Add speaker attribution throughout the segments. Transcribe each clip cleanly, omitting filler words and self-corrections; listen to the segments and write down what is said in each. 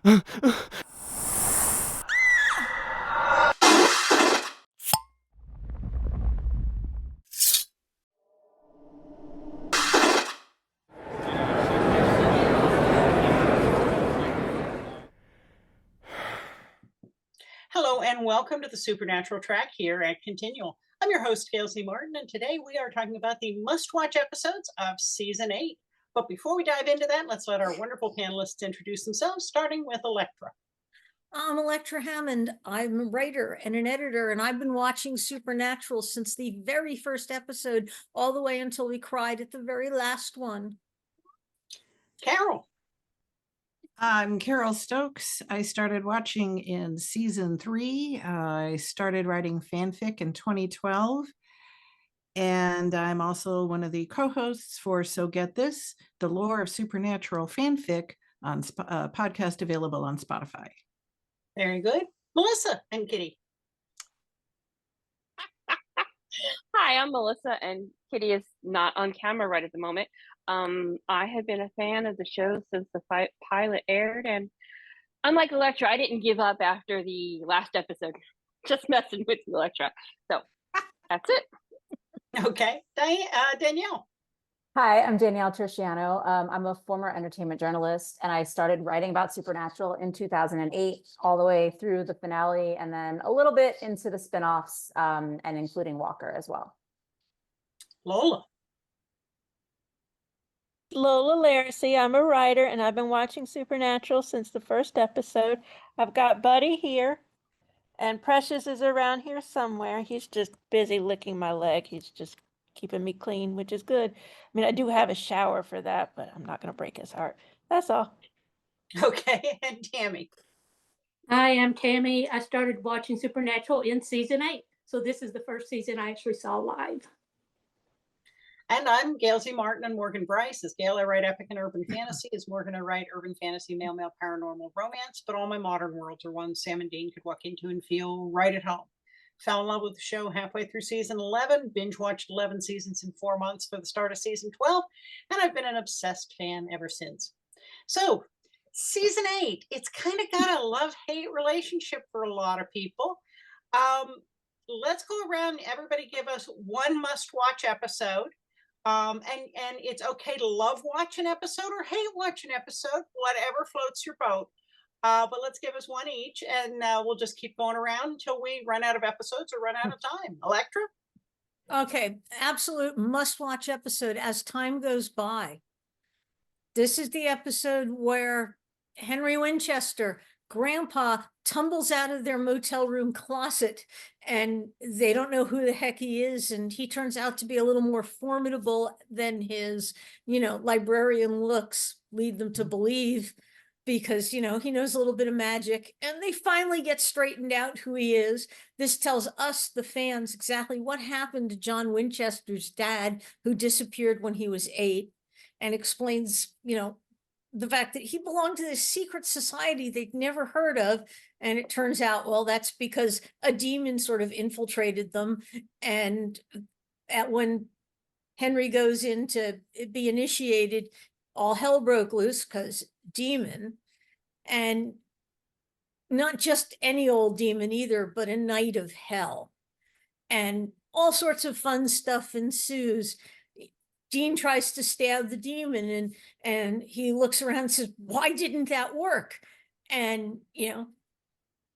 Speaker 1: Hello and welcome to the Supernatural Track here at Continual. I'm your host, Gail Martin, and today we are talking about the must-watch episodes of Season 8. But before we dive into that, let's let our wonderful panelists introduce themselves, starting with Elektra.
Speaker 2: I'm Elektra Hammond. I'm a writer and an editor, and I've been watching Supernatural since the very first episode, all the way until we cried at the very last one.
Speaker 1: Carole.
Speaker 3: I'm Carole Stokes. I started watching in season 3. I started writing fanfic in 2012. And I'm also one of the co-hosts for So Get This, the Lore of Supernatural fanfic on podcast available on Spotify.
Speaker 1: Very good. Melissa and Kitty.
Speaker 4: Hi, I'm Melissa, and Kitty is not on camera right at the moment. I have been a fan of the show since the pilot aired, and unlike Elektra, I didn't give up after the last episode. Just messing with you, Elektra. So that's it.
Speaker 1: Okay. Danielle.
Speaker 5: Hi, I'm Danielle Turchiano. I'm a former entertainment journalist, and I started writing about Supernatural in 2008, all the way through the finale, and then a little bit into the spinoffs, and including Walker as well.
Speaker 1: Lola.
Speaker 6: Lola Lariscy. I'm a writer, and I've been watching Supernatural since the first episode. I've got Buddy here, and Precious is around here somewhere. He's just busy licking my leg. He's just keeping me clean, which is good. I mean, I do have a shower for that, but I'm not going to break his heart. That's all.
Speaker 1: Okay, and Tammy.
Speaker 7: Hi, I'm Tammy. I started watching Supernatural in season 8. So this is the first season I actually saw live.
Speaker 1: And I'm Gail Martin and Morgan Bryce. As Gail, I write epic and urban fantasy. As Morgan, I write urban fantasy, male paranormal romance. But all my modern worlds are ones Sam and Dean could walk into and feel right at home. Fell in love with the show halfway through season 11, binge watched 11 seasons in 4 months for the start of season 12, and I've been an obsessed fan ever since. So, season 8, it's kind of got a love-hate relationship for a lot of people. Let's go around, everybody give us one must-watch episode. And it's okay to love watch an episode or hate watch an episode, whatever floats your boat. But let's give us one each, and we'll just keep going around until we run out of episodes or run out of time. Elektra?
Speaker 2: Okay, absolute must-watch episode as time goes by. This is the episode where Henry Winchester, Grandpa, tumbles out of their motel room closet, and they don't know who the heck he is, and he turns out to be a little more formidable than his, librarian looks lead them to believe, because, he knows a little bit of magic, and they finally get straightened out who he is. This tells us, the fans, exactly what happened to John Winchester's dad, who disappeared when he was 8, and explains, the fact that he belonged to this secret society they'd never heard of. And it turns out, well, that's because a demon sort of infiltrated them. And when Henry goes in to be initiated, all hell broke loose because demon, and not just any old demon either, but a knight of hell. And all sorts of fun stuff ensues. Dean tries to stab the demon, and he looks around and says, why didn't that work? And,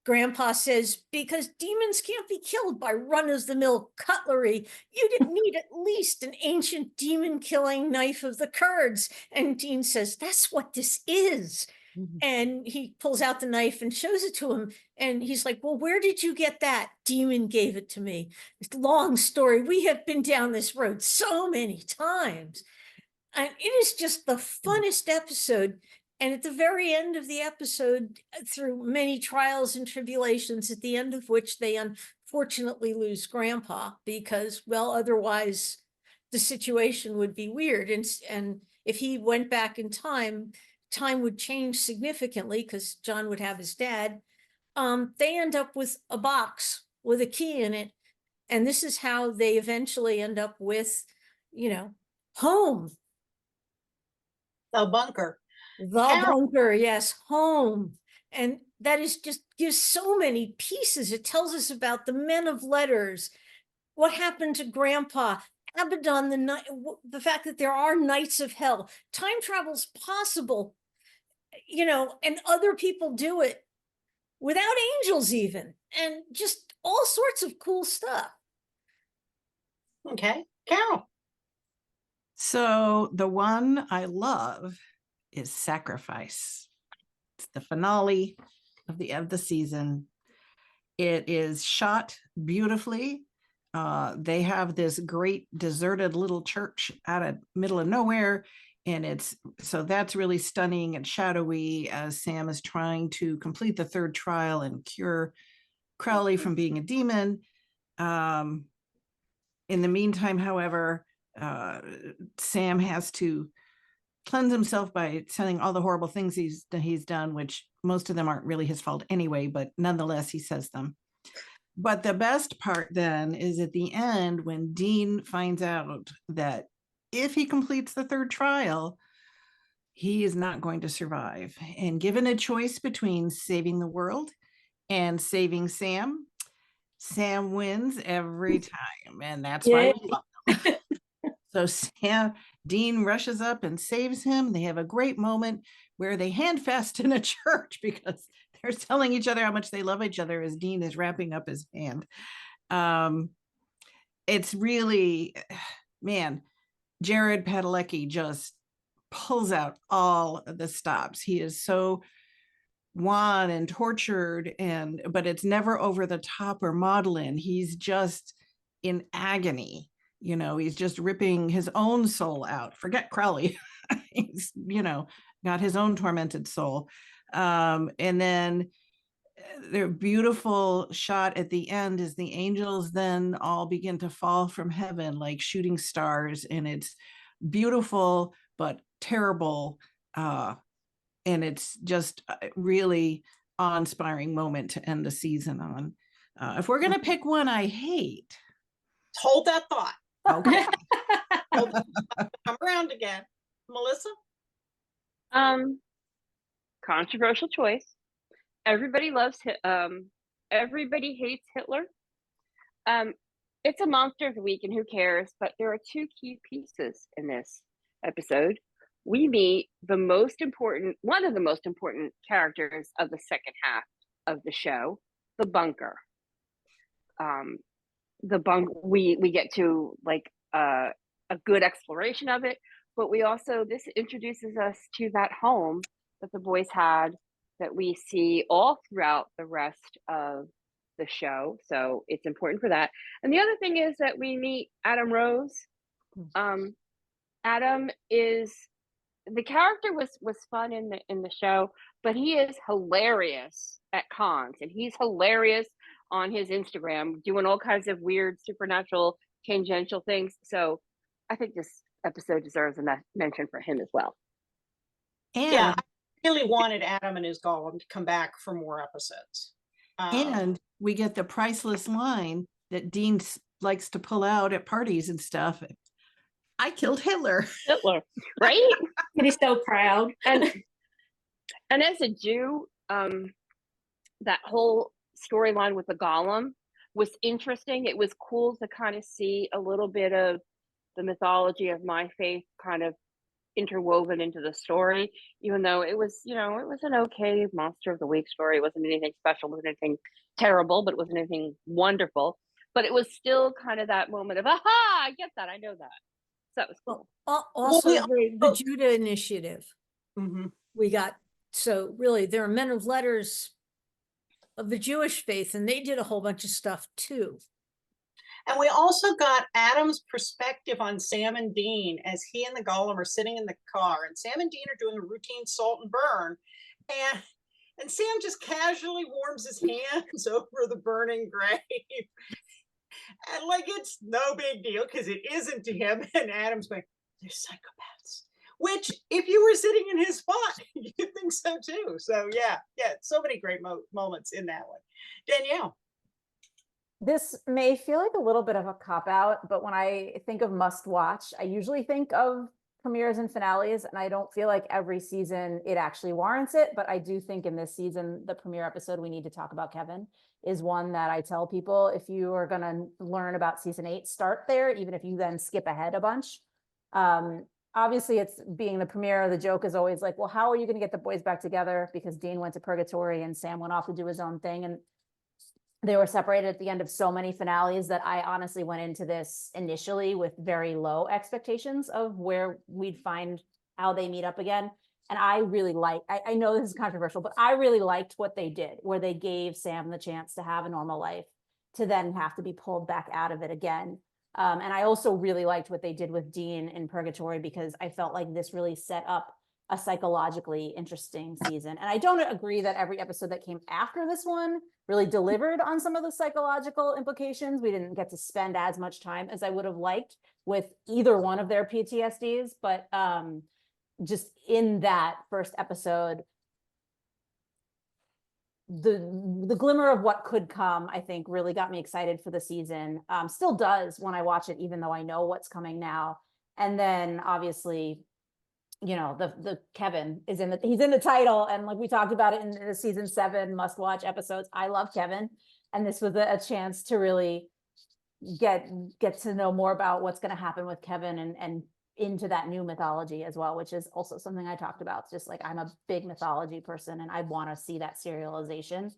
Speaker 2: Grandpa says, because demons can't be killed by run-of-the-mill cutlery. You didn't need at least an ancient demon-killing knife of the Kurds. And Dean says, that's what this is. Mm-hmm. And he pulls out the knife and shows it to him. And he's like, well, where did you get that? Demon gave it to me. It's a long story. We have been down this road so many times. And it is just the funnest episode. And at the very end of the episode, through many trials and tribulations, at the end of which they unfortunately lose Grandpa, because, well, otherwise the situation would be weird. And if he went back in time would change significantly because John would have his dad. They end up with a box with a key in it. And this is how they eventually end up with, home.
Speaker 1: The bunker.
Speaker 2: The bunker, yes, home. And that is just gives so many pieces. It tells us about the men of letters, what happened to Grandpa, Abaddon, the fact that there are knights of hell, time travel's possible, you know, and other people do it without angels even, and just all sorts of cool stuff.
Speaker 1: Okay, Carol.
Speaker 3: So the one I love is Sacrifice. It's the finale of the season. It is shot beautifully. They have this great deserted little church out of middle of nowhere, and that's really stunning and shadowy as Sam is trying to complete the third trial and cure Crowley from being a demon. In the meantime, however, Sam has to cleanse himself by telling all the horrible things he's done, which most of them aren't really his fault anyway, but nonetheless, he says them. But the best part then is at the end when Dean finds out that if he completes the third trial, he is not going to survive. And given a choice between saving the world and saving Sam, Sam wins every time. And that's why we love him. So Dean rushes up and saves him. They have a great moment where they handfast in a church because they're telling each other how much they love each other as Dean is wrapping up his hand. It's really, man, Jared Padalecki just pulls out all of the stops. He is so wan and tortured, but it's never over the top or maudlin. He's just in agony. You know, he's just ripping his own soul out. Forget Crowley. He's, got his own tormented soul. And then their beautiful shot at the end is the angels then all begin to fall from heaven like shooting stars. And it's beautiful, but terrible. And it's just a really awe-inspiring moment to end the season on. If we're going to pick one I hate.
Speaker 1: Hold that thought.
Speaker 3: Okay.
Speaker 1: Come around again. Melissa?
Speaker 4: Controversial choice. Everybody hates Hitler. It's a monster of the week and who cares, but there are two key pieces in this episode. We meet one of the most important characters of the second half of the show, the bunker. We get to a good exploration of it, but this introduces us to that home that the boys had that we see all throughout the rest of the show. So it's important for that. And the other thing is that we meet Adam Rose. Adam is, the character was fun in the show, but he is hilarious at cons, and he's hilarious on his Instagram, doing all kinds of weird supernatural tangential things. So I think this episode deserves a mention for him as well.
Speaker 3: And
Speaker 1: yeah, I really wanted Adam and his golem to come back for more episodes.
Speaker 3: And we get the priceless line that Dean likes to pull out at parties and stuff. I killed Hitler.
Speaker 4: Right?
Speaker 7: And he's so proud.
Speaker 4: And as a Jew, that whole storyline with the golem was interesting. It was cool to kind of see a little bit of the mythology of my faith kind of interwoven into the story, even though it was an okay monster of the week story. It wasn't anything special, it wasn't anything terrible, but it wasn't anything wonderful. But it was still kind of that moment of, aha, I get that, I know that. So that was cool.
Speaker 2: Also, the Judah Initiative.
Speaker 1: Mm-hmm.
Speaker 2: We got, so really, there are men of letters of the Jewish faith, and they did a whole bunch of stuff too.
Speaker 1: And we also got Adam's perspective on Sam and Dean as he and the golem are sitting in the car, and Sam and Dean are doing a routine salt and burn, and Sam just casually warms his hands over the burning grave. And it's no big deal because it isn't to him. And Adam's going, they're psychopaths. Which, if you were sitting in his spot, you'd think so too. So yeah, so many great moments in that one. Danielle.
Speaker 5: This may feel like a little bit of a cop-out, but when I think of must watch, I usually think of premieres and finales, and I don't feel like every season it actually warrants it, but I do think in this season, the premiere episode we need to talk about Kevin is one that I tell people, if you are going to learn about season 8, start there, even if you then skip ahead a bunch. Obviously, it's being the premiere, the joke is always like, well, how are you going to get the boys back together? Because Dean went to purgatory and Sam went off to do his own thing. And they were separated at the end of so many finales that I honestly went into this initially with very low expectations of where we'd find how they meet up again. And I really I know this is controversial, but I really liked what they did, where they gave Sam the chance to have a normal life, to then have to be pulled back out of it again. And I also really liked what they did with Dean in purgatory, because I felt like this really set up a psychologically interesting season. And I don't agree that every episode that came after this one really delivered on some of the psychological implications. We didn't get to spend as much time as I would have liked with either one of their PTSDs, but just in that first episode, the glimmer of what could come, I think, really got me excited for the season. Still does when I watch it, even though I know what's coming now. And then obviously, you know, the Kevin is he's in the title, and like we talked about it in the season 7 must-watch episodes. I love Kevin, and this was a chance to really get to know more about what's going to happen with Kevin and into that new mythology as well, which is also something I talked about. Just like, I'm a big mythology person and I want to see that serialization.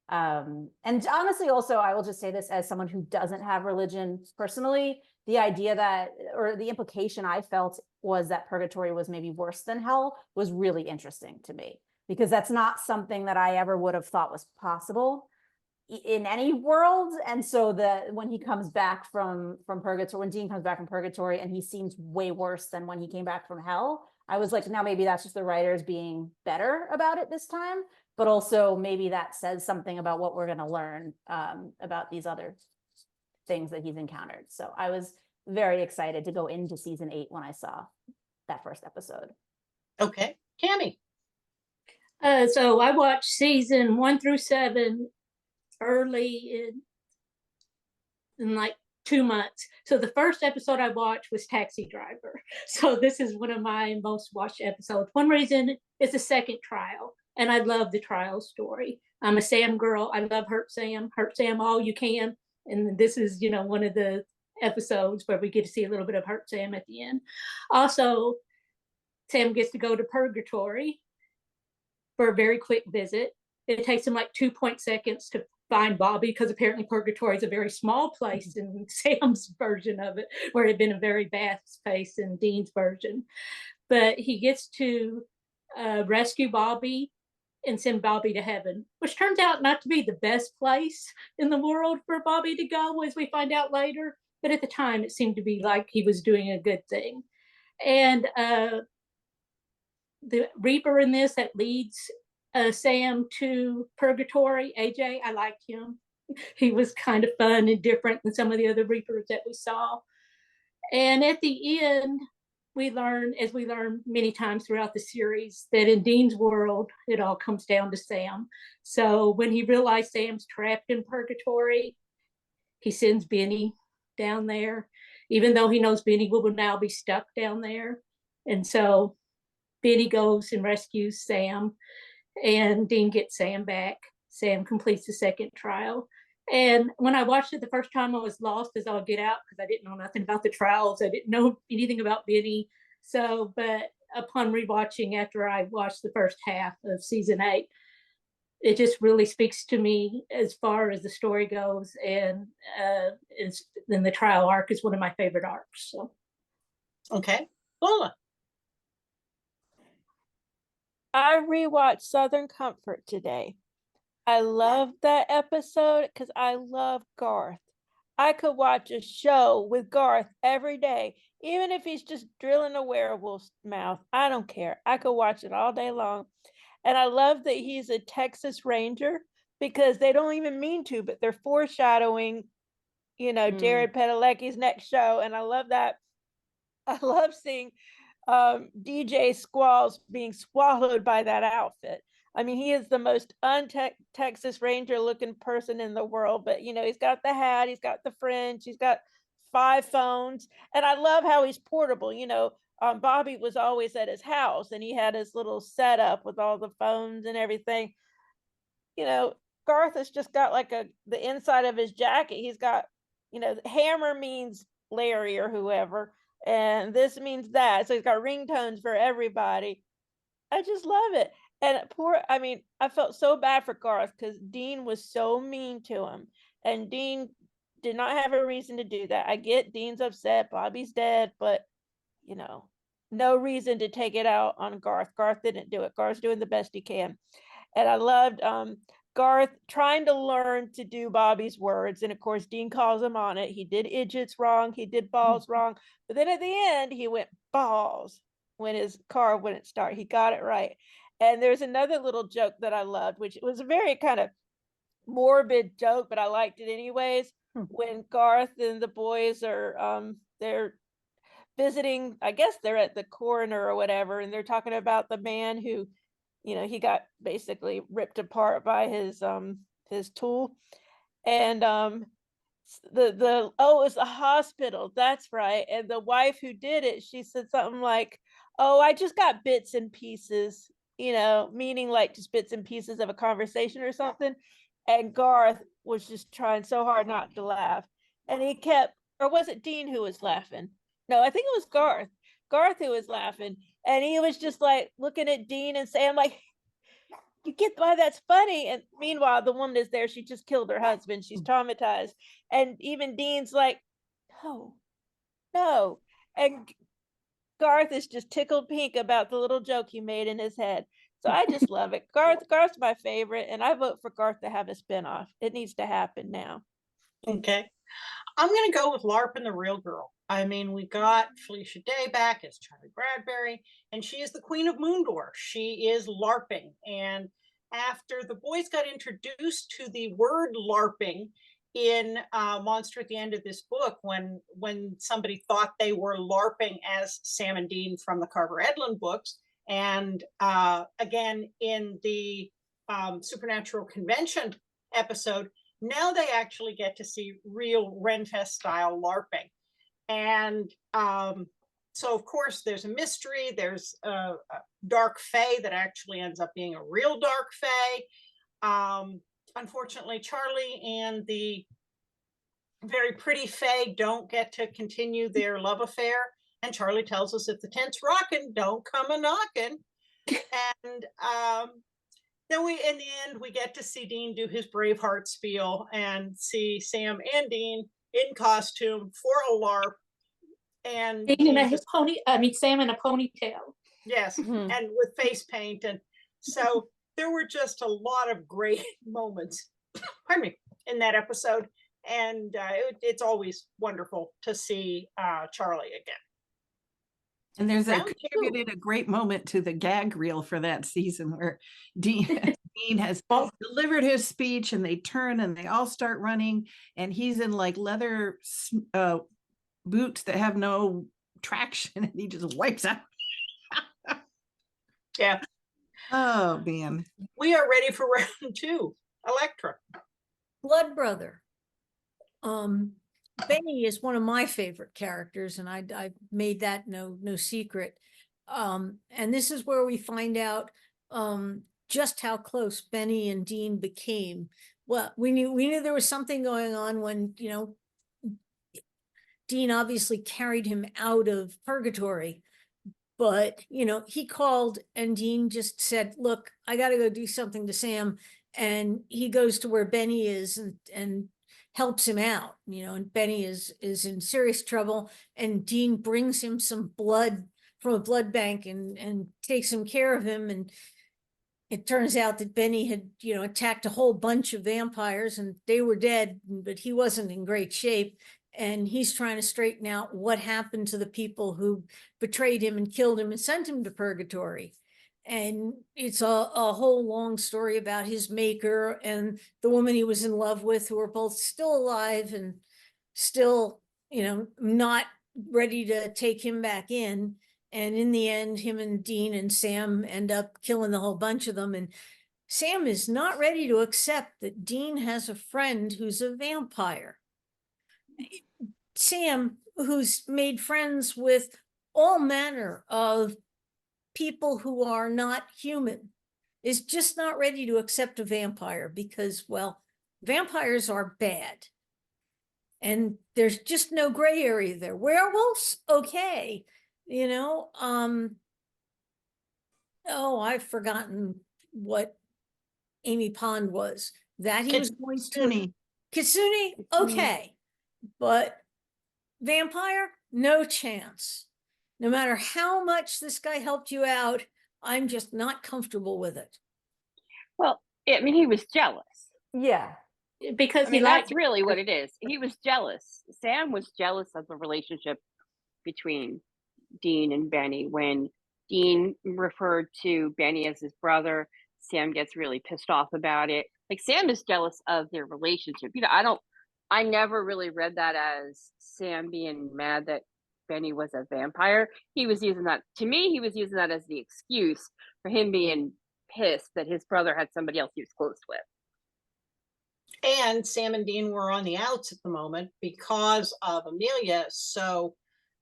Speaker 5: And honestly, also, I will just say this as someone who doesn't have religion personally, the idea that, or the implication I felt was that purgatory was maybe worse than hell was really interesting to me, because that's not something that I ever would have thought was possible in any world. And so that when he comes back from purgatory, when Dean comes back from purgatory and he seems way worse than when he came back from hell, I was like, now maybe that's just the writers being better about it this time, but also maybe that says something about what we're going to learn about these other things that he's encountered. So I was very excited to go into season 8 when I saw that first episode.
Speaker 1: Okay, Tammy.
Speaker 7: So I watched season 1 through 7 early in like 2 months. So the first episode I watched was Taxi Driver. So this is one of my most watched episodes. One reason is the second trial, and I love the trial story. I'm a Sam girl. I love Hurt Sam all you can. And this is, you know, one of the episodes where we get to see a little bit of Hurt Sam at the end. Also, Sam gets to go to purgatory for a very quick visit. It takes him like 2 seconds to find Bobby, because apparently purgatory is a very small place in Sam's version of it, where it had been a very vast space in Dean's version. But he gets to rescue Bobby and send Bobby to heaven, which turns out not to be the best place in the world for Bobby to go, as we find out later. But at the time, it seemed to be like he was doing a good thing. And the Reaper in this that leads Sam to purgatory, AJ, I liked him. He was kind of fun and different than some of the other Reapers that we saw. And at the end, we learn, as we learn many times throughout the series, that in Dean's world, it all comes down to Sam. So when he realized Sam's trapped in purgatory, he sends Benny down there, even though he knows Benny will now be stuck down there. And so Benny goes and rescues Sam, and Dean gets Sam back. Sam completes the second trial. And when I watched it the first time, I was lost as all get out, because I didn't know nothing about the trials. I didn't know anything about Benny. So, but upon rewatching after I watched the first half of season 8, it just really speaks to me as far as the story goes. And then the trial arc is one of my favorite arcs. So.
Speaker 1: Okay, Lola.
Speaker 6: I rewatched Southern Comfort today. I love that episode because I love Garth. I could watch a show with Garth every day, even if he's just drilling a werewolf's mouth. I don't care. I could watch it all day long. And I love that he's a Texas Ranger, because they don't even mean to, but they're foreshadowing, you know, Jared Padalecki's next show. And I love that. I love seeing DJ Squalls being swallowed by that outfit. I mean, he is the most un-Texas Ranger looking person in the world, but you know, he's got the hat, he's got the fringe, he's got 5 phones, and I love how he's portable. You know, Bobby was always at his house and he had his little setup with all the phones and everything. You know, Garth has just got like the inside of his jacket. He's got, you know, hammer means Larry or whoever, and this means that. So he's got ringtones for everybody. I just love it. And I mean, I felt so bad for Garth because Dean was so mean to him. And Dean did not have a reason to do that. I get Dean's upset, Bobby's dead, but you know, no reason to take it out on Garth. Garth didn't do it. Garth's doing the best he can. And I loved Garth trying to learn to do Bobby's words. And of course, Dean calls him on it. He did idiots wrong. He did balls wrong. But then at the end, he went balls when his car wouldn't start. He got it right. And there's another little joke that I loved, which was a very kind of morbid joke, but I liked it anyways. When Garth and the boys are they're visiting, I guess they're at the coroner or whatever, and they're talking about the man who, you know, he got basically ripped apart by his tool. And oh, it's a hospital, that's right. And the wife who did it, she said something like, oh, I just got bits and pieces, you know, meaning like just bits and pieces of a conversation or something. And Garth was just trying so hard not to laugh. And he kept, or was it Dean who was laughing? No, I think it was Garth who was laughing. And he was just like looking at Dean and saying like, you get why that's funny. And meanwhile, the woman is there. She just killed her husband. She's traumatized. And even Dean's like, no. And Garth is just tickled pink about the little joke he made in his head. So I just love it. Garth's my favorite, and I vote for Garth to have a spinoff. It needs to happen now.
Speaker 1: Okay. I'm going to go with LARP and the Real Girl. I mean, we got Felicia Day back as Charlie Bradbury, and she is the Queen of Moondor. She is LARPing. And after the boys got introduced to the word LARPing in Monster at the End of this book, when somebody thought they were LARPing as Sam and Dean from the Carver Edlund books, and again in the Supernatural Convention episode, now they actually get to see real Renfest style LARPing. And so of course there's a mystery, there's a dark fae that actually ends up being a real dark fae. Unfortunately, Charlie and the very pretty fae don't get to continue their love affair. And Charlie tells us, if the tent's rocking, don't come a knocking. And then in the end, we get to see Dean do his Braveheart spiel and see Sam and Dean in costume for a LARP. And
Speaker 7: Sam in a ponytail.
Speaker 1: Yes, and with face paint. And so there were just a lot of great moments, pardon me, in that episode. And it's always wonderful to see Charlie again.
Speaker 3: And there's contributed a great moment to the gag reel for that season where Dean has delivered his speech and they turn and they all start running and he's in like leather boots that have no traction and he just wipes out.
Speaker 1: Yeah.
Speaker 3: Oh, man.
Speaker 1: We are ready for round 2. Elektra.
Speaker 2: Blood Brother. Benny is one of my favorite characters, and I made that no secret. And this is where we find out just how close Benny and Dean became. Well, we knew there was something going on when, you know, Dean obviously carried him out of purgatory, but, you know, he called and Dean just said, look, I got to go do something to Sam. And he goes to where Benny is and helps him out, you know, and Benny is in serious trouble, and Dean brings him some blood from a blood bank and takes some care of him. And it turns out that Benny had, you know, attacked a whole bunch of vampires and they were dead, but he wasn't in great shape. And he's trying to straighten out what happened to the people who betrayed him and killed him and sent him to purgatory. And it's a whole long story about his maker and the woman he was in love with, who are both still alive and still, you know, not ready to take him back in. And in the end, him and Dean and Sam end up killing the whole bunch of them. And Sam is not ready to accept that Dean has a friend who's a vampire. Sam, who's made friends with all manner of people who are not human is just not ready to accept a vampire because, well, vampires are bad. And there's just no gray area there. Werewolves, okay. Oh, I've forgotten what Amy Pond was. That he was going to Kitsune, okay. But vampire, no chance. No matter how much this guy helped you out, I'm just not comfortable with it.
Speaker 4: Well, I mean, he was jealous.
Speaker 5: Yeah.
Speaker 7: Because
Speaker 4: I mean,
Speaker 7: he liked
Speaker 4: that's really what it is. He was jealous. Sam was jealous of the relationship between Dean and Benny. When Dean referred to Benny as his brother, Sam gets really pissed off about it. Like, Sam is jealous of their relationship. I never really read that as Sam being mad that Benny was a vampire. He was using that, to me, he was using that as the excuse for him being pissed that his brother had somebody else he was close with.
Speaker 1: And Sam and Dean were on the outs at the moment because of Amelia. So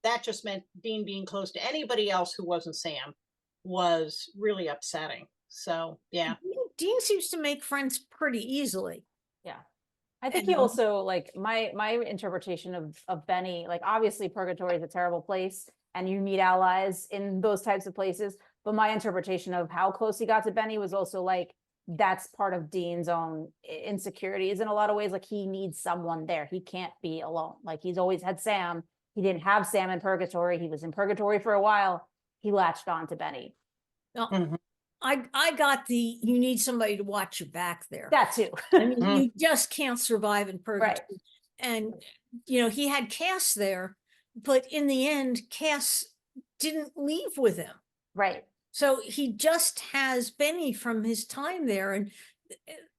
Speaker 1: that just meant Dean being close to anybody else who wasn't Sam was really upsetting. So, yeah.
Speaker 2: Dean seems to make friends pretty easily.
Speaker 5: Yeah. I think he also, like, my interpretation of Benny, like, obviously purgatory is a terrible place and you meet allies in those types of places. But my interpretation of how close he got to Benny was also like, that's part of Dean's own insecurities in a lot of ways. Like, he needs someone there. He can't be alone. Like, he's always had Sam. He didn't have Sam in purgatory. He was in purgatory for a while. He latched on to Benny.
Speaker 2: No, I got the, you need somebody to watch your back there.
Speaker 5: That too.
Speaker 2: I mean, you just can't survive in purgatory.
Speaker 5: Right.
Speaker 2: And, he had Cass there, but in the end, Cass didn't leave with him.
Speaker 5: Right.
Speaker 2: So he just has Benny from his time there. And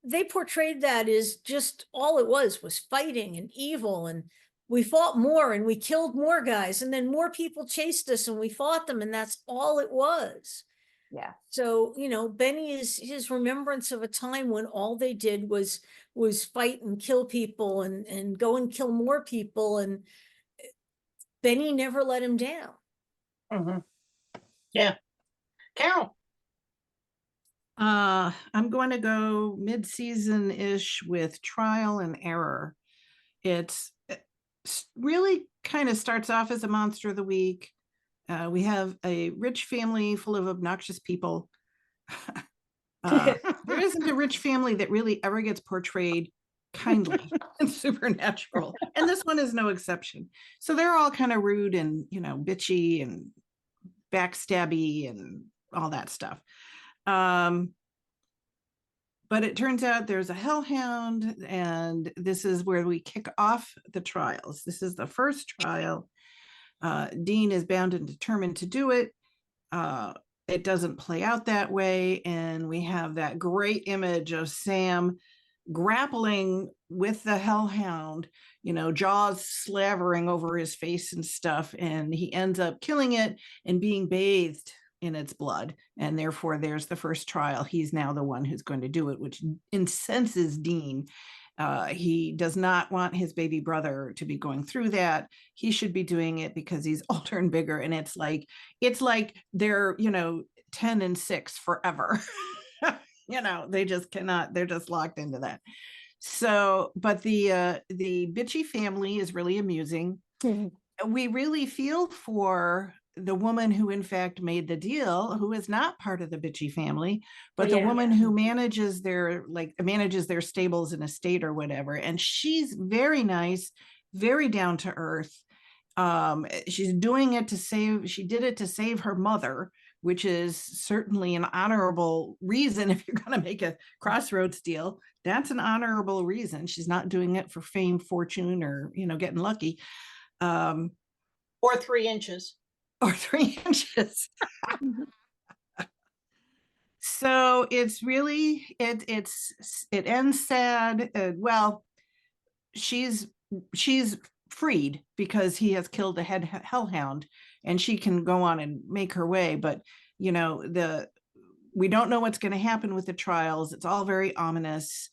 Speaker 2: they portrayed that as just all it was fighting and evil. And we fought more and we killed more guys. And then more people chased us and we fought them. And that's all it was.
Speaker 5: Yeah.
Speaker 2: So, Benny is his remembrance of a time when all they did was fight and kill people and go and kill more people. And Benny never let him down.
Speaker 1: Yeah. Carole.
Speaker 3: I'm going to go mid-season-ish with Trial and Error. It really kind of starts off as a monster of the week. We have a rich family full of obnoxious people. There isn't a rich family that really ever gets portrayed kindly and Supernatural. And this one is no exception. So they're all kind of rude and, bitchy and backstabby and all that stuff. But it turns out there's a hellhound, and this is where we kick off the trials. This is the first trial. Dean is bound and determined to do it. It doesn't play out that way, and we have that great image of Sam grappling with the hellhound, jaws slavering over his face and stuff, and he ends up killing it and being bathed in its blood, and therefore there's the first trial. He's now the one who's going to do it, which incenses Dean. He does not want his baby brother to be going through that. He should be doing it because he's older and bigger, and it's like they're 10 and 6 forever. They just cannot, they're just locked into that. So, but the bitchy family is really amusing. We really feel for the woman who in fact made the deal, who is not part of the bitchy family, but the woman who manages their stables and estate or whatever. And she's very nice, very down to earth. She's doing it she did it to save her mother, which is certainly an honorable reason. If you're going to make a Crossroads deal, that's an honorable reason. She's not doing it for fame, fortune, or, getting lucky.
Speaker 1: Or 3 inches.
Speaker 3: Or 3 inches. So it's really, it ends sad. Well, she's freed because he has killed a hellhound, and she can go on and make her way. But we don't know what's going to happen with the trials. It's all very ominous.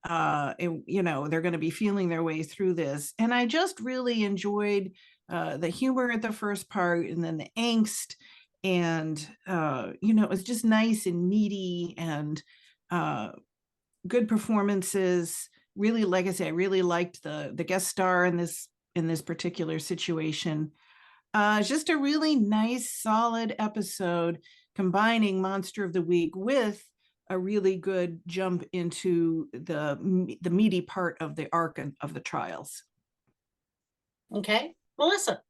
Speaker 3: They're going to be feeling their way through this. And I just really enjoyed the humor at the first part, and then the angst, and it was just nice and meaty, and good performances. Really, like I say, I really liked the guest star in this particular situation. Just a really nice, solid episode, combining Monster of the Week with a really good jump into the meaty part of the arc of the trials.
Speaker 1: Okay, Melissa.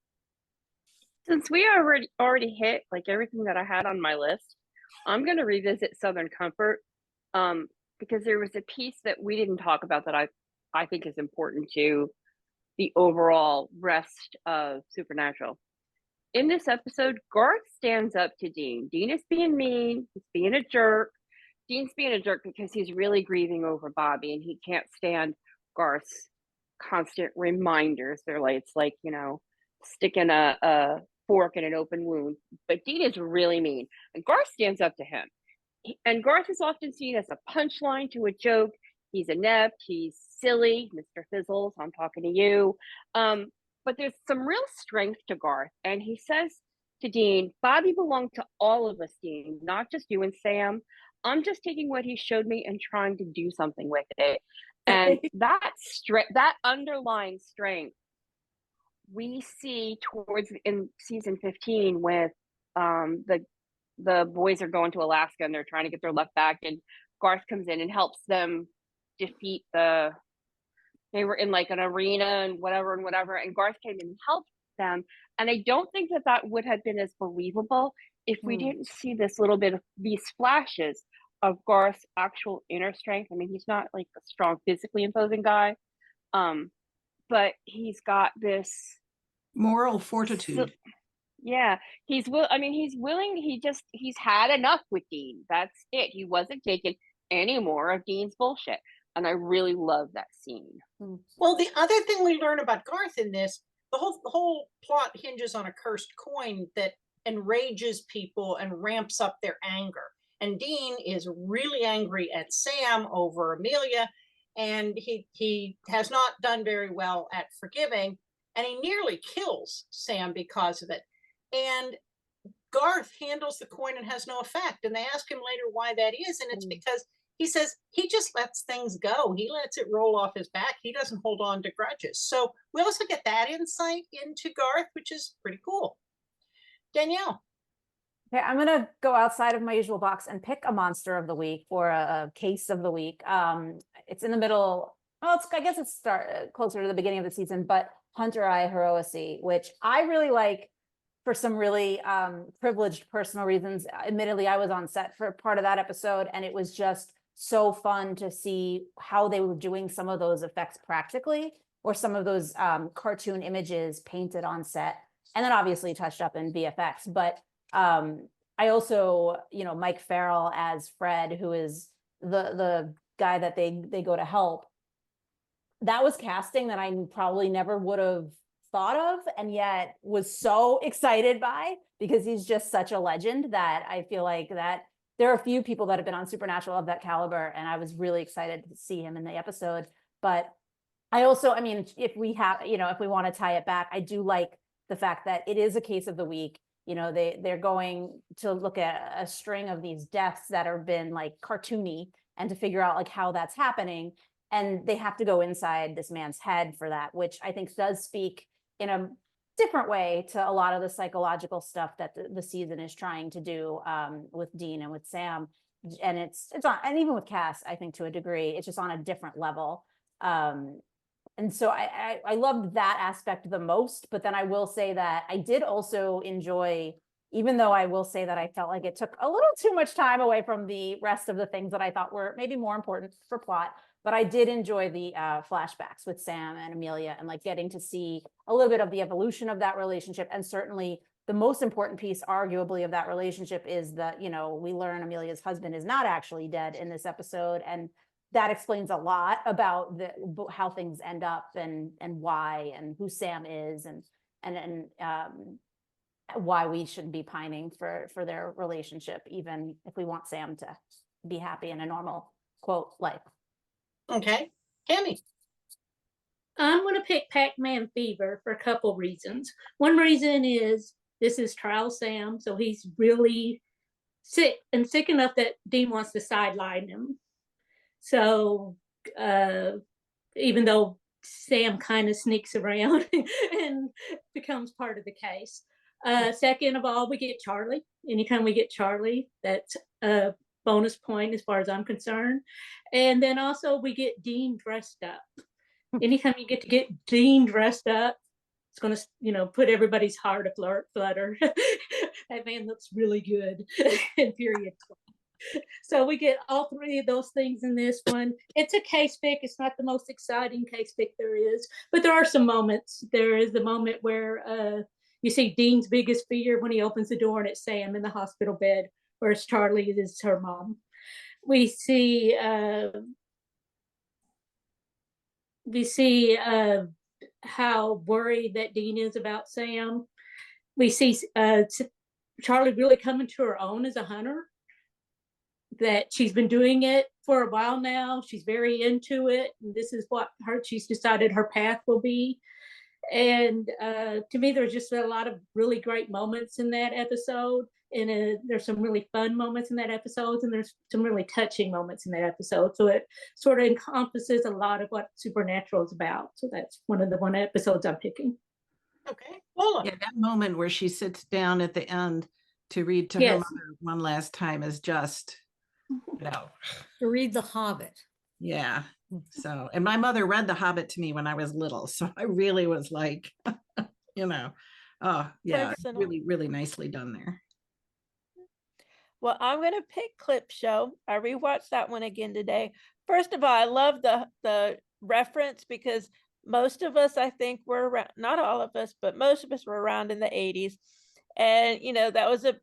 Speaker 4: Since we already hit like everything that I had on my list, I'm going to revisit Southern Comfort, because there was a piece that we didn't talk about that I think is important to the overall rest of Supernatural. In this episode, Garth stands up to Dean. Dean is being mean. He's being a jerk. Dean's being a jerk because he's really grieving over Bobby, and he can't stand Garth's constant reminders. It's like, sticking a fork in an open wound. But Dean is really mean, and Garth stands up to him. And Garth is often seen as a punchline to a joke. He's inept. He's silly. Mr. Fizzles, I'm talking to you. But there's some real strength to Garth. And he says to Dean, Bobby belonged to all of us, Dean, not just you and Sam. I'm just taking what he showed me and trying to do something with it. And that underlying strength we see towards in season 15 with the boys are going to Alaska and they're trying to get their luck back, and Garth comes in and helps them defeat they were in like an arena and whatever, and Garth came in and helped them. And I don't think that would have been as believable if we didn't see this little bit of these flashes of Garth's actual inner strength. I mean, he's not like a strong, physically imposing guy, but he's got this
Speaker 3: moral fortitude.
Speaker 4: Yeah, he's willing. He's had enough with Dean. That's it. He wasn't taking any more of Dean's bullshit. And I really love that scene.
Speaker 1: Well, the other thing we learn about Garth in this, the whole plot hinges on a cursed coin that enrages people and ramps up their anger. And Dean is really angry at Sam over Amelia, and he has not done very well at forgiving, and he nearly kills Sam because of it. And Garth handles the coin and has no effect. And they ask him later why that is, and it's because he says he just lets things go. He lets it roll off his back. He doesn't hold on to grudges. So we also get that insight into Garth, which is pretty cool. Danielle.
Speaker 5: Okay, I'm going to go outside of my usual box and pick a monster of the week or a case of the week. It's in the middle. Well, I guess it's closer to the beginning of the season, but Hunter I Heroicy, which I really like for some really privileged personal reasons. Admittedly, I was on set for part of that episode, and it was just so fun to see how they were doing some of those effects practically, or some of those cartoon images painted on set, and then obviously touched up in VFX. But I also, Mike Farrell as Fred, who is the guy that they go to help. That was casting that I probably never would have thought of, and yet was so excited by, because he's just such a legend that I feel like that there are a few people that have been on Supernatural of that caliber, and I was really excited to see him in the episode. But I also, if we want to tie it back, I do like the fact that it is a case of the week. They're going to look at a string of these deaths that have been like cartoony, and to figure out like how that's happening. And they have to go inside this man's head for that, which I think does speak in a different way to a lot of the psychological stuff that the season is trying to do with Dean and with Sam. And it's on, and even with Cass, I think to a degree, it's just on a different level. And so I loved that aspect the most. But then I will say that I did also enjoy, even though I will say that I felt like it took a little too much time away from the rest of the things that I thought were maybe more important for plot. But I did enjoy the flashbacks with Sam and Amelia, and like getting to see a little bit of the evolution of that relationship. And certainly the most important piece, arguably, of that relationship is that, we learn Amelia's husband is not actually dead in this episode. And that explains a lot about how things end up, and why, and who Sam is, and why we shouldn't be pining for their relationship, even if we want Sam to be happy in a normal, quote, life.
Speaker 1: Okay, Tammy.
Speaker 7: I'm going to pick Pac-Man Fever for a couple reasons. One reason is this is Trial Sam, so he's really sick enough that Dean wants to sideline him. So even though Sam kind of sneaks around and becomes part of the case. Second of all, we get Charlie. Anytime we get Charlie, that's a bonus point as far as I'm concerned. And then also we get Dean dressed up. Anytime you get to get Dean dressed up, it's going to, put everybody's heart flutter. That man looks really good. Period. So we get all three of those things in this one. It's a case pick. It's not the most exciting case pick there is, but there are some moments. There is the moment where you see Dean's biggest fear when he opens the door and it's Sam in the hospital bed, whereas Charlie is her mom. We see how worried that Dean is about Sam. We see Charlie really coming to her own as a hunter, that she's been doing it for a while now. She's very into it. And this is what she's decided her path will be. And to me, there's just a lot of really great moments in that episode. And there's some really fun moments in that episode. And there's some really touching moments in that episode. So it sort of encompasses a lot of what Supernatural is about. So that's one of the episodes I'm picking.
Speaker 1: Okay. Lola.
Speaker 3: Yeah, that moment where she sits down at the end to read to her mother one last time is just,
Speaker 2: to read The Hobbit.
Speaker 3: Yeah. So, and my mother read The Hobbit to me when I was little. So I really was like, oh yeah,
Speaker 6: Personal.
Speaker 3: really, really nicely done there.
Speaker 6: Well, I'm going to pick Clip Show. I rewatched that one again today. First of all, I love the reference because most of us, I think, were around, not all of us, but most of us were around in the 80s. And, that was a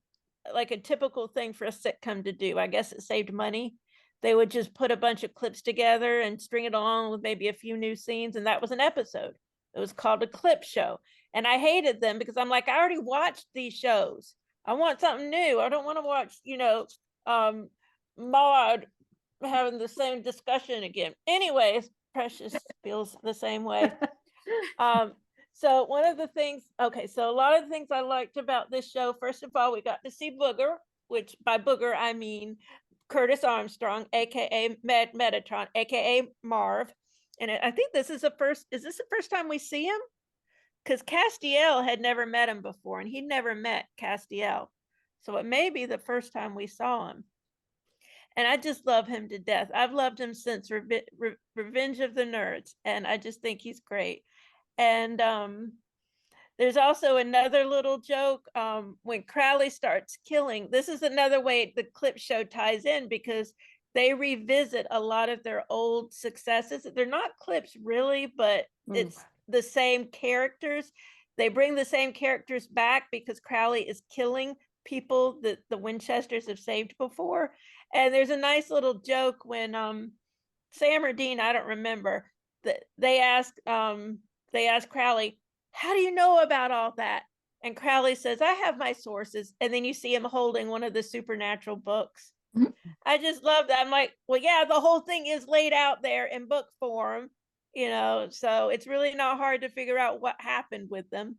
Speaker 6: typical thing for a sitcom to do. I guess it saved money. They would just put a bunch of clips together and string it along with maybe a few new scenes. And that was an episode. It was called a Clip Show. And I hated them because I'm like, I already watched these shows. I want something new. I don't want to watch, Maude having the same discussion again. Anyways, Precious feels the same way. So one of the things, so a lot of the things I liked about this show, first of all, we got to see Booger, which by Booger, I mean Curtis Armstrong, aka Metatron, aka Marv. And I think is this the first time we see him? Because Castiel had never met him before, and he'd never met Castiel. So it may be the first time we saw him. And I just love him to death. I've loved him since Revenge of the Nerds, and I just think he's great. And there's also another little joke when Crowley starts killing. This is another way the Clip Show ties in because they revisit a lot of their old successes. They're not clips really, but it's the same characters. They bring the same characters back because Crowley is killing people that the Winchesters have saved before. And there's a nice little joke when Sam or Dean, I don't remember, that they ask Crowley, how do you know about all that? And Crowley says, I have my sources. And then you see him holding one of the Supernatural books. I just love that. I'm like, well, yeah, the whole thing is laid out there in book form, so it's really not hard to figure out what happened with them.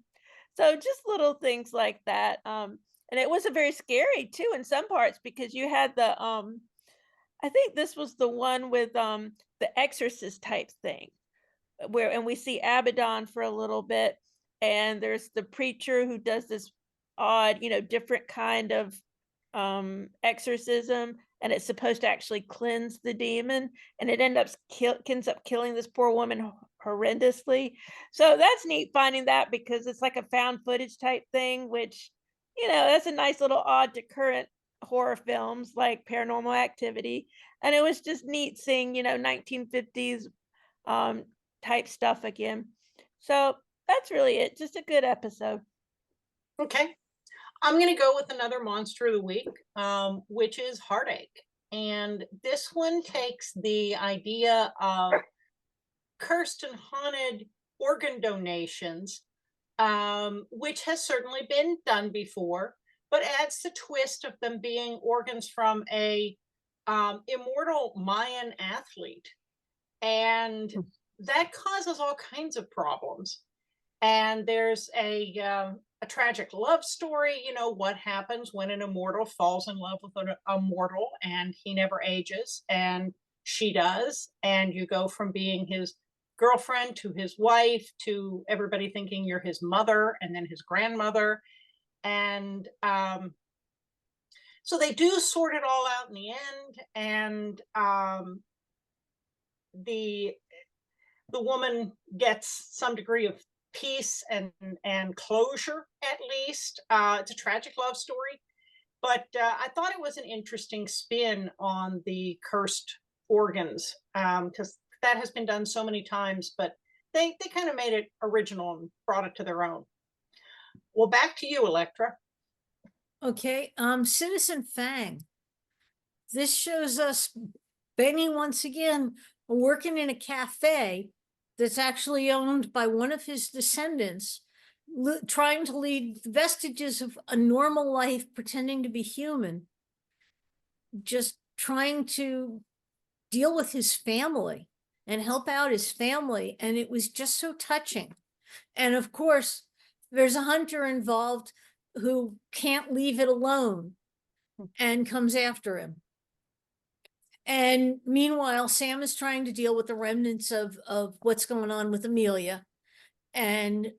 Speaker 6: So just little things like that. And it was a very scary too in some parts because you had the I think this was the one with the exorcist type thing and we see Abaddon for a little bit, and there's the preacher who does this odd, different kind of exorcism, and it's supposed to actually cleanse the demon, and it ends up killing this poor woman horrendously. So that's neat finding that because it's like a found footage type thing, which that's a nice little odd to current horror films like Paranormal Activity. And it was just neat seeing 1950s type stuff again. So that's really it. Just a good episode.
Speaker 1: Okay. I'm going to go with another monster of the week, which is Heartache. And this one takes the idea of cursed and haunted organ donations, which has certainly been done before, but adds the twist of them being organs from a immortal Mayan athlete. And that causes all kinds of problems. And there's a tragic love story. You know, what happens when an immortal falls in love with a mortal and he never ages and she does. And you go from being his girlfriend to his wife to everybody thinking you're his mother and then his grandmother. And so they do sort it all out in the end. And the woman gets some degree of peace and closure, at least. It's a tragic love story, but I thought it was an interesting spin on the cursed organs, because that has been done so many times, but they kind of made it original and brought it to their own. Well, back to you, Elektra.
Speaker 2: Okay, Citizen Fang. This shows us Benny once again working in a cafe that's actually owned by one of his descendants, trying to lead vestiges of a normal life, pretending to be human, just trying to deal with his family and help out his family. And it was just so touching. And of course, there's a hunter involved who can't leave it alone and comes after him. And meanwhile, Sam is trying to deal with the remnants of what's going on with Amelia. And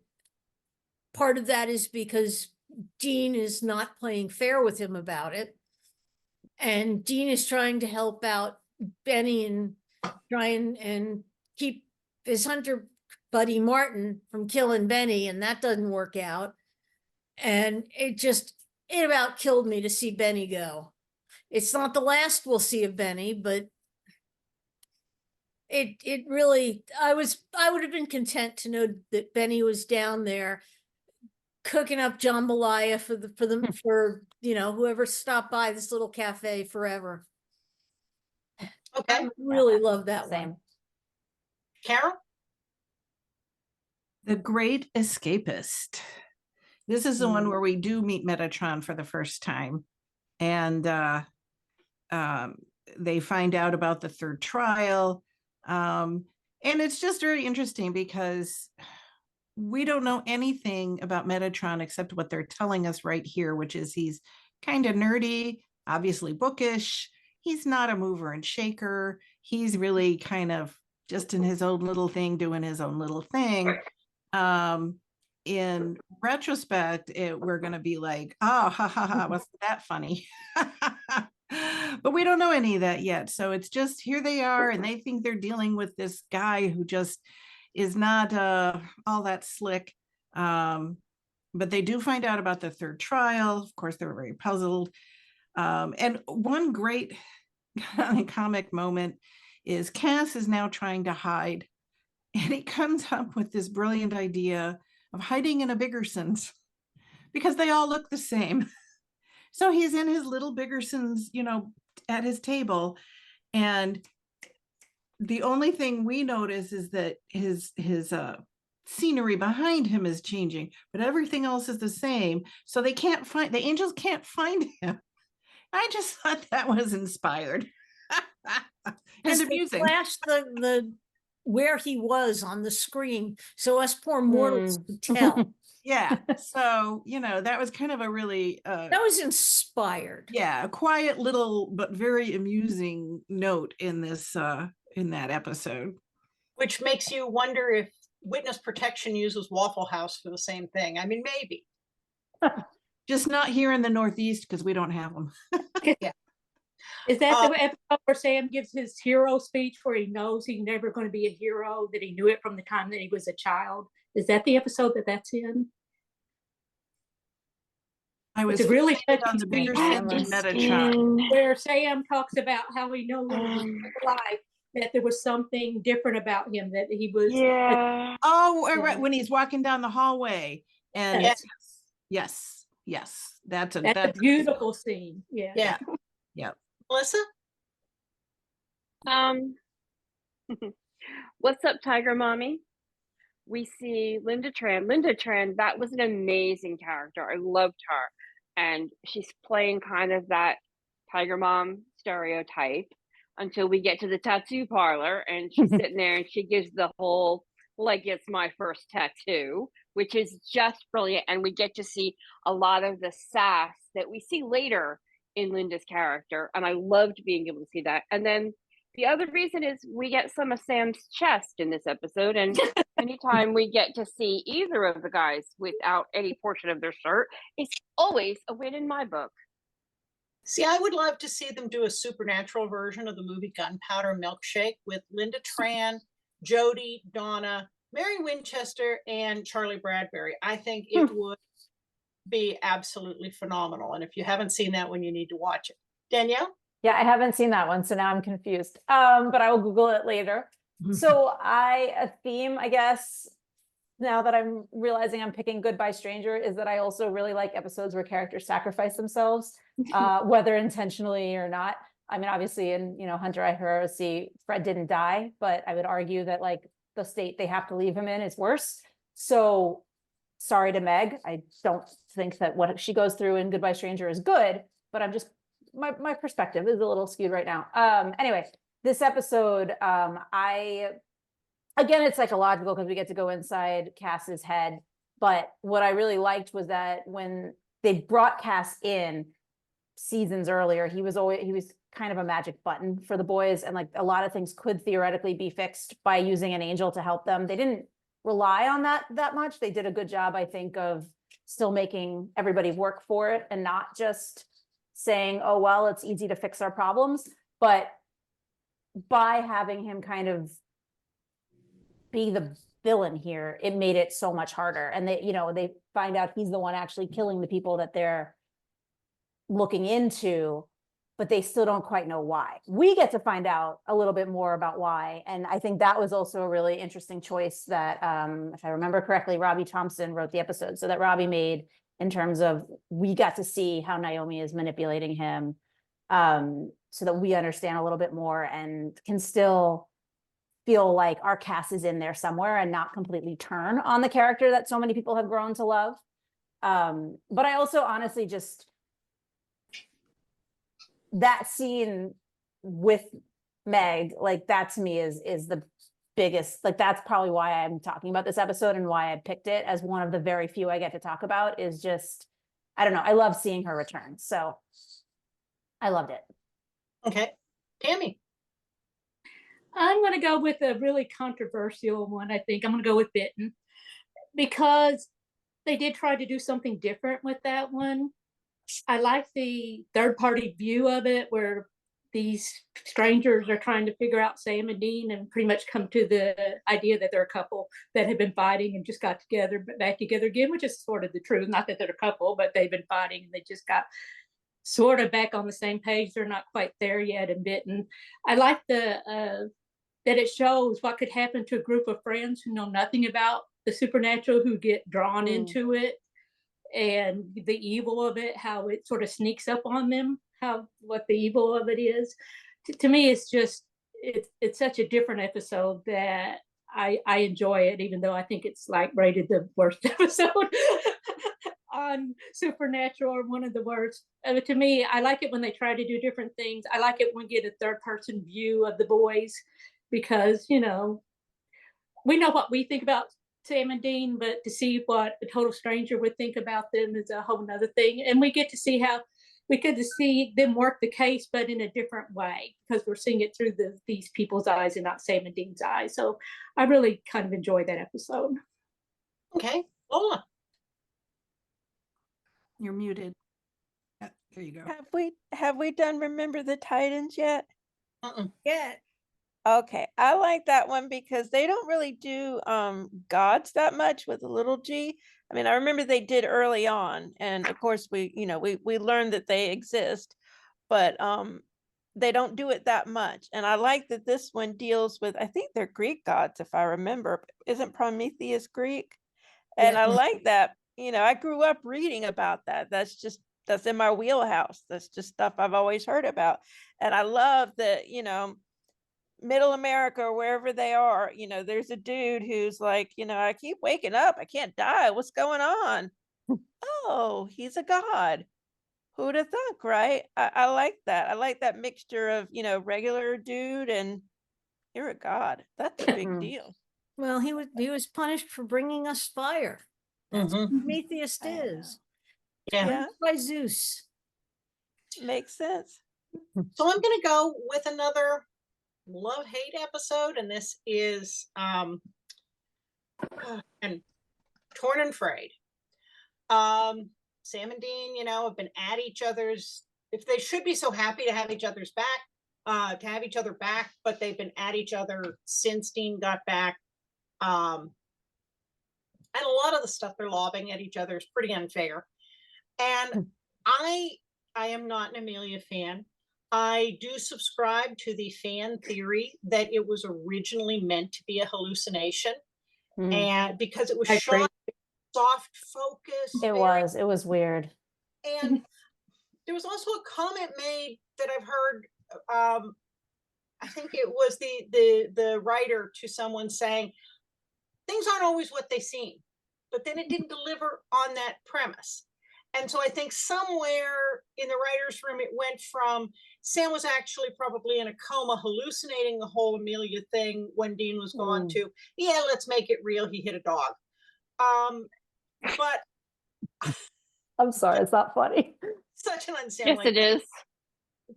Speaker 2: part of that is because Dean is not playing fair with him about it. And Dean is trying to help out Benny and try and keep his hunter buddy Martin from killing Benny, and that doesn't work out. And it about killed me to see Benny go. It's not the last we'll see of Benny, but it really, I would have been content to know that Benny was down there cooking up jambalaya for you know, whoever stopped by this little cafe forever.
Speaker 1: Okay.
Speaker 2: I really love that
Speaker 5: Same.
Speaker 2: one.
Speaker 1: Carole?
Speaker 3: The Great Escapist. This is the one where we do meet Metatron for the first time. And they find out about the third trial. And it's just very interesting because we don't know anything about Metatron except what they're telling us right here, which is he's kind of nerdy, obviously bookish. He's not a mover and shaker. He's really kind of just in his own little thing, doing his own little thing. In retrospect, we're going to be like, oh, ha, ha, ha, wasn't that funny? But we don't know any of that yet. So it's just here they are, and they think they're dealing with this guy who just is not all that slick. But they do find out about the third trial. Of course, they were very puzzled. And one great comic moment is Cass is now trying to hide. And he comes up with this brilliant idea of hiding in a Biggersons because they all look the same. So he's in his little Biggersons, you know, at his table. And the only thing we notice is that his scenery behind him is changing, but everything else is the same. So the angels can't find him. I just thought that was inspired and amusing.
Speaker 2: Flash the where he was on the screen, so us poor mortals could tell.
Speaker 3: Yeah, so you know that was kind of a really
Speaker 2: that was inspired.
Speaker 3: Yeah, a quiet little but very amusing note in this in that episode,
Speaker 1: which makes you wonder if witness protection uses Waffle House for the same thing. I mean, maybe.
Speaker 3: Just not here in the Northeast because we don't have them.
Speaker 1: Yeah.
Speaker 7: Is that the episode where Sam gives his hero speech where he knows he's never going to be a hero, that he knew it from the time that he was a child? Is that the episode that's in?
Speaker 3: I was
Speaker 7: really
Speaker 3: on the bigger Metatron,
Speaker 7: where Sam talks about how he knows in life that there was something different about him, that he was.
Speaker 4: Yeah.
Speaker 3: Right, when he's walking down the hallway, and yes, that's a
Speaker 7: beautiful scene. Yeah.
Speaker 1: Melissa?
Speaker 4: What's up, Tiger Mommy? We see Linda Tran. Linda Tran, that was an amazing character. I loved her. And she's playing kind of that Tiger Mom stereotype. until we get to the tattoo parlor, and she's sitting there and she gives the whole, like, it's my first tattoo, which is just brilliant. And we get to see a lot of the sass that we see later in Linda's character. And I loved being able to see that. And then the other reason is we get some of Sam's chest in this episode. And anytime we get to see either of the guys without any portion of their shirt, it's always a win in my book.
Speaker 1: See, I would love to see them do a supernatural version of the movie Gunpowder Milkshake with Linda Tran, Jodie, Donna, Mary Winchester, and Charlie Bradbury. I think it would be absolutely phenomenal. And if you haven't seen that one, you need to watch it. Danielle?
Speaker 5: Yeah, I haven't seen that one, so now I'm confused. But I will Google it later. So a theme, I guess, now that I'm realizing I'm picking Goodbye Stranger, is that I also really like episodes where characters sacrifice themselves, whether intentionally or not. I mean, obviously in, Hunter I Heresy, Fred didn't die, but I would argue that like the state they have to leave him in is worse. So sorry to Meg. I don't think that what she goes through in Goodbye Stranger is good, but I'm just, my perspective is a little skewed right now. Anyway, this episode, again, it's psychological because we get to go inside Cass's head. But what I really liked was that when they brought Cass in seasons earlier, he was kind of a magic button for the boys. And like a lot of things could theoretically be fixed by using an angel to help them. They didn't rely on that much. They did a good job, I think, of still making everybody work for it and not just saying, oh, well, it's easy to fix our problems. But by having him kind of be the villain here, it made it so much harder. And they find out he's the one actually killing the people that they're looking into, but they still don't quite know why. We get to find out a little bit more about why. And I think that was also a really interesting choice that, if I remember correctly, Robbie Thompson wrote the episode, so that Robbie made, in terms of, we got to see how Naomi is manipulating him, so that we understand a little bit more and can still feel like our Cass is in there somewhere and not completely turn on the character that so many people have grown to love. But I also honestly just, that scene with Meg, like that to me is the biggest, like that's probably why I'm talking about this episode and why I picked it as one of the very few I get to talk about, is just, I don't know, I love seeing her return. So I loved it.
Speaker 1: Okay. Tammy?
Speaker 7: I'm going to go with a really controversial one, I think. I'm going to go with Bitten, because they did try to do something different with that one. I like the third-party view of it, where these strangers are trying to figure out Sam and Dean and pretty much come to the idea that they're a couple that have been fighting and just got together, back together again, which is sort of the truth. Not that they're a couple, but they've been fighting and they just got sort of back on the same page. They're not quite there yet in Bitten. I like that it shows what could happen to a group of friends who know nothing about the supernatural, who get drawn into it, and the evil of it, how it sort of sneaks up on them, what the evil of it is. To me, it's just, it's such a different episode that I enjoy it, even though I think it's like rated the worst episode on Supernatural, or one of the worst. To me, I like it when they try to do different things. I like it when we get a third person view of the boys, because, we know what we think about Sam and Dean, but to see what a total stranger would think about them is a whole nother thing. And we get to see how we could see them work the case, but in a different way, because we're seeing it through these people's eyes and not Sam and Dean's eyes. So I really kind of enjoyed that episode.
Speaker 1: Okay. Lola?
Speaker 3: You're muted. There you go.
Speaker 6: Have we done Remember the Titans yet?
Speaker 2: Yeah.
Speaker 6: Okay, I like that one because they don't really do gods that much with a little g. I mean, I remember they did early on, and of course we learned that they exist, but they don't do it that much. And I like that this one deals with, I think they're Greek gods, if I remember. Isn't Prometheus Greek? And I like that. I grew up reading about that. That's in my wheelhouse. That's just stuff I've always heard about. And I love that, Middle America or wherever they are, there's a dude who's like, I keep waking up, I can't die, what's going on? Oh, he's a god. Who'd have thunk, right? I like that. I like that mixture of, regular dude and you're a god. That's a big
Speaker 5: Mm.
Speaker 6: deal.
Speaker 2: Well, he was punished for bringing us fire. That's what
Speaker 1: Mhm.
Speaker 2: Prometheus
Speaker 5: I know.
Speaker 2: is.
Speaker 1: Yeah.
Speaker 6: Yeah,
Speaker 2: By Zeus.
Speaker 6: makes sense.
Speaker 1: So I'm going to go with another love-hate episode, and this is and Torn and Frayed. Sam and Dean, have been at each other's. If they should be so happy to have each other's back, to have each other back, but they've been at each other since Dean got back. And a lot of the stuff they're lobbing at each other is pretty unfair. And I am not an Amelia fan. I do subscribe to the fan theory that it was originally meant to be a hallucination,
Speaker 5: Mm.
Speaker 1: and because it was
Speaker 7: I agree.
Speaker 1: shot soft focus.
Speaker 5: It was weird.
Speaker 1: And there was also a comment made that I've heard. I think it was the writer to someone saying things aren't always what they seem, but then it didn't deliver on that premise. And so I think somewhere in the writer's room, it went from Sam was actually probably in a coma, hallucinating the whole Amelia thing when Dean was gone, to, yeah, let's make it real. He hit a dog. But
Speaker 5: I'm sorry, it's not funny.
Speaker 1: such an unseemly.
Speaker 4: Yes, it is.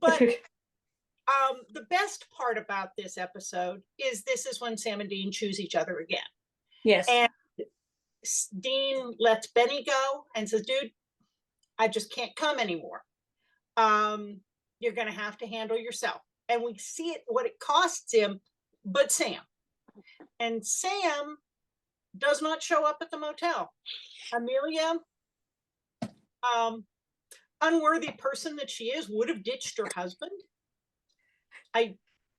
Speaker 1: But the best part about this episode is this is when Sam and Dean choose each other again.
Speaker 7: Yes.
Speaker 1: And Dean lets Benny go and says, dude, I just can't come anymore. You're going to have to handle yourself. And we see it, what it costs him, but Sam. And Sam does not show up at the motel. Amelia, unworthy person that she is, would have ditched her husband. I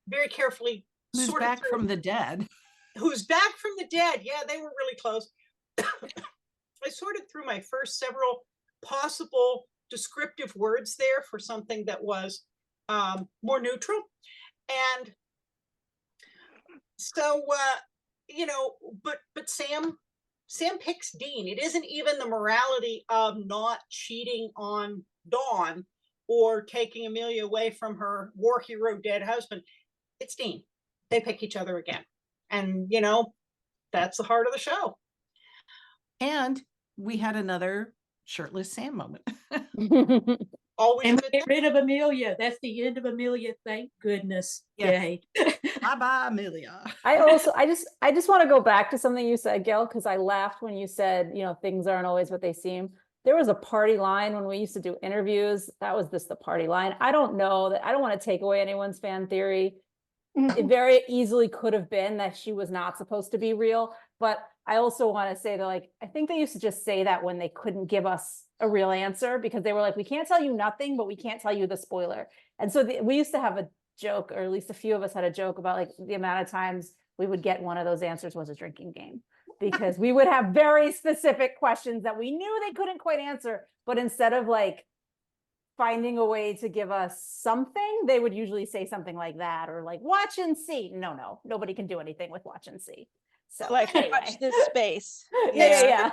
Speaker 1: very carefully
Speaker 3: Who's
Speaker 1: sorted
Speaker 3: back
Speaker 1: through-
Speaker 3: from the dead?
Speaker 1: Who's back from the dead. Yeah, they were really close. I sorted through my first several possible descriptive words there for something that was more neutral. And so, but Sam picks Dean. It isn't even the morality of not cheating on Dawn or taking Amelia away from her war hero dead husband. It's Dean. They pick each other again. And, that's the heart of the show.
Speaker 3: And we had another shirtless Sam moment.
Speaker 1: Always a
Speaker 7: And
Speaker 1: good
Speaker 7: get rid of Amelia. That's the end of Amelia. Thank goodness.
Speaker 3: Yes.
Speaker 7: Yay.
Speaker 3: Bye-bye, Amelia.
Speaker 5: I just want to go back to something you said, Gail, because I laughed when you said, things aren't always what they seem. There was a party line when we used to do interviews. That was just the party line. I don't know that I don't want to take away anyone's fan theory. It very easily could have been that she was not supposed to be real. But I also want to say that, I think they used to just say that when they couldn't give us a real answer, because they were like, we can't tell you nothing, but we can't tell you the spoiler. And so we used to have a joke, or at least a few of us had a joke about the amount of times we would get one of those answers was a drinking game, because we would have very specific questions that we knew they couldn't quite answer, but instead of finding a way to give us something, they would usually say something like that, or watch and see. No, nobody can do anything with watch and see. So
Speaker 6: Watch
Speaker 5: anyway.
Speaker 6: this space.
Speaker 5: Yeah.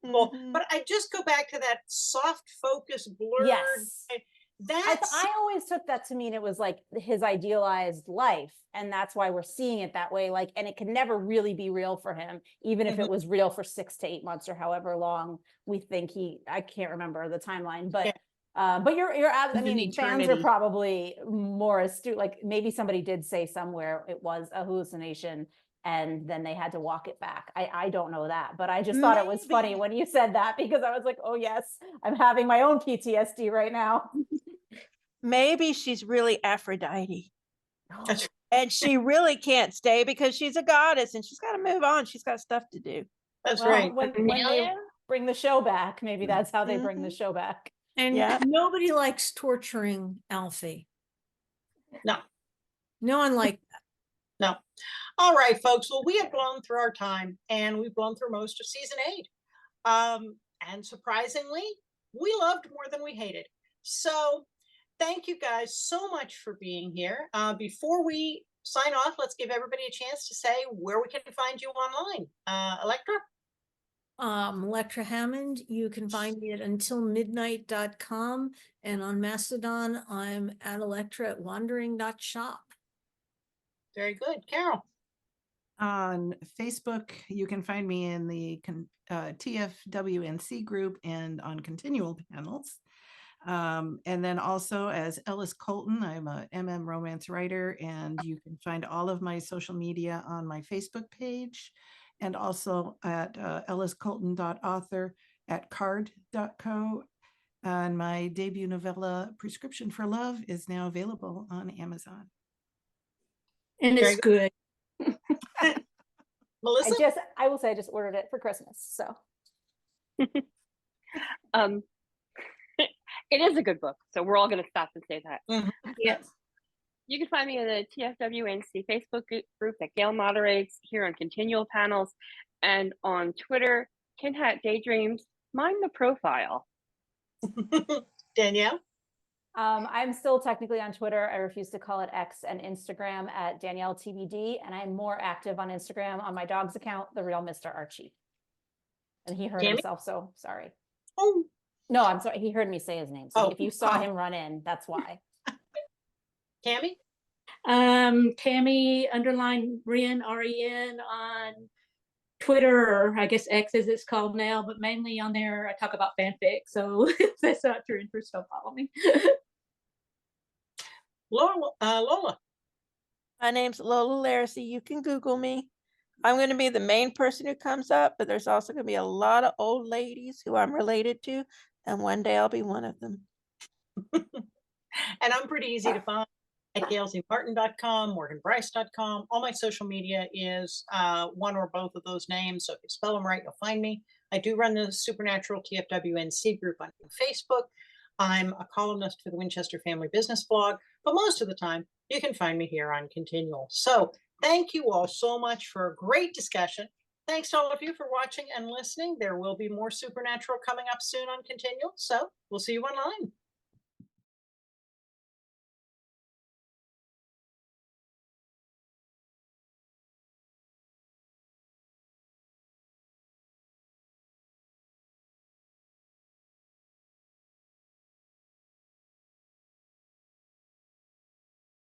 Speaker 1: Well,
Speaker 6: Mhm.
Speaker 1: but I just go back to that soft focus blurred.
Speaker 5: Yes.
Speaker 1: That's
Speaker 5: I always took that to mean it was his idealized life, and that's why we're seeing it that way. And it can never really be real for him, even if it was real for 6 to 8 months or however long we think I can't remember the timeline, but you're I
Speaker 3: An
Speaker 5: mean, fans are
Speaker 3: eternity.
Speaker 5: probably more astute. Maybe somebody did say somewhere it was a hallucination and then they had to walk it back. I don't know that, but I just thought it was funny
Speaker 6: Maybe.
Speaker 5: when you said that, because I was like, oh yes, I'm having my own PTSD right now.
Speaker 6: Maybe she's really Aphrodite
Speaker 1: That's-
Speaker 6: and she really can't stay because she's a goddess and she's got to move on. She's got stuff to do.
Speaker 1: that's
Speaker 5: Well,
Speaker 1: right.
Speaker 5: when they
Speaker 4: Amelia?
Speaker 5: bring the show back, maybe that's how they bring the
Speaker 6: Mhm.
Speaker 5: show back.
Speaker 2: And
Speaker 6: Yeah.
Speaker 2: nobody likes torturing Alfie.
Speaker 1: No.
Speaker 2: No one likes
Speaker 1: No. All right, folks. Well, we have blown through our time, and we've blown through most of season 8. And surprisingly, we loved more than we hated. So thank you guys so much for being here. Before we sign off, let's give everybody a chance to say where we can find you online. Elektra?
Speaker 2: Elektra Hammond, you can find me at untilmidnight.com, and on Mastodon, I'm at electra@wandering.shop.
Speaker 1: Very good. Carol.
Speaker 3: On Facebook, you can find me in the TFWNC group and on continual panels. And then also as Ellis Colton, I'm a romance writer, and you can find all of my social media on my Facebook page, and also at elliscolton.author at card.co. And my debut novella, Prescription for Love, is now available on Amazon.
Speaker 7: And
Speaker 1: Very
Speaker 7: it's good.
Speaker 1: Melissa?
Speaker 5: I will say I just ordered it for Christmas. So
Speaker 4: It is a good book, so we're all going to stop and say that.
Speaker 7: Yes.
Speaker 4: You can find me in the TFWNC Facebook group that Gail moderates, here on continual panels, and on Twitter, Tin Hat Daydreams. Mind the profile.
Speaker 1: Danielle?
Speaker 5: I'm still technically on Twitter. I refuse to call it X, and Instagram at Danielle TBD. And I'm more active on Instagram on my dog's account, The Real Mr. Archie. And he hurt
Speaker 1: Tammy?
Speaker 5: himself, so sorry.
Speaker 1: Oh,
Speaker 5: No, I'm sorry. He heard me say his name. So
Speaker 1: Oh.
Speaker 5: if you saw him run in, that's why.
Speaker 1: Tammy?
Speaker 7: Tammy _Ren, REN on Twitter, or I guess X as it's called now, but mainly on there I talk about fanfic. So if that's not your interest, don't follow me.
Speaker 1: Lola.
Speaker 6: My name's Lola Lariscy. You can Google me. I'm going to be the main person who comes up, but there's also going to be a lot of old ladies who I'm related to, and one day I'll be one of them.
Speaker 1: And I'm pretty easy to find at gailzmartin.com, morganbryce.com. All my social media is one or both of those names. So if you spell them right, you'll find me. I do run the Supernatural TFWNC group on Facebook. I'm a columnist for the Winchester Family Business blog, but most of the time you can find me here on Continual. So thank you all so much for a great discussion. Thanks to all of you for watching and listening. There will be more Supernatural coming up soon on Continual. So we'll see you online.